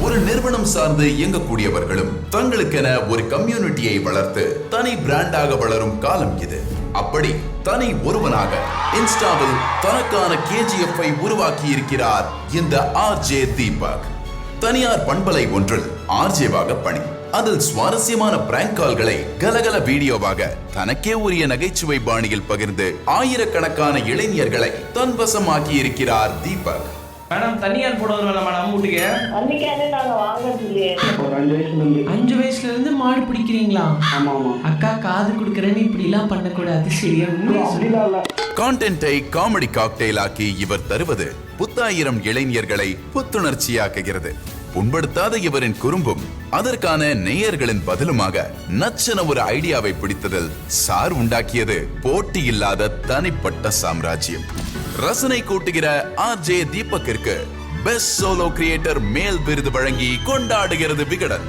ஒரு நிறுவனம் சார்ந்து இயங்கக்கூடியவர்களும் தங்களுக்கென ஒரு கம்யூனிட்டியை வளர்த்து தனி பிராண்டாக வளரும் காலம் இது. அப்படி தனி ஒருவனாக இன்ஸ்டாவில் தனக்கான KGF-ஐ உருவாக்கி இருக்கிறார் இந்த RJ தீபக். தனியார் பண்பலை ஒன்றில் RJ-வாக பணி. அதில் சுவாரஸ்யமான பிராங்க் கால்களை கலகல வீடியோவாக தனக்கே உரிய நகைச்சுவை பாணியில் பகிர்ந்து ஆயிரக்கணக்கான இளைஞர்களை தன்வசமாக்கி இருக்கிறார் தீபக். மேடம் தனியார் போட வருவேன் மேடம் வீட்டுக்கு. அன்னைக்கு நாங்க வாங்குறது ஒரு 5 வயசுல இருந்து. 5 வயசுல இருந்து மாடு பிடிக்கிறீங்களா? ஆமா ஆமா. அக்கா காது குடுக்கறேன்னு இப்படி எல்லாம் பண்ணக்கூடாது. சரியா? அப்படிலாம் இல்ல. கான்டென்ட்டை காமெடி காக்டெயில் ஆக்கி இவர் தருவது புத்தாயிரம் இளைஞர்களை புத்துணர்ச்சியாக்குகிறது. புண்படுத்தாத இவரின் குறும்பும் அதற்கான நேயர்களின் பதிலுமாக நச்சன ஒரு ஐடியாவை பிடித்ததில் சார் உண்டாக்கியது போட்டி இல்லாத தனிப்பட்ட சாம்ராஜ்யம். ரசனை கூட்டுகிற RJ தீபக்கிற்கு பெஸ்ட் சோலோ கிரியேட்டர் மேல் விருது வழங்கி கொண்டாடுகிறது விகடன்.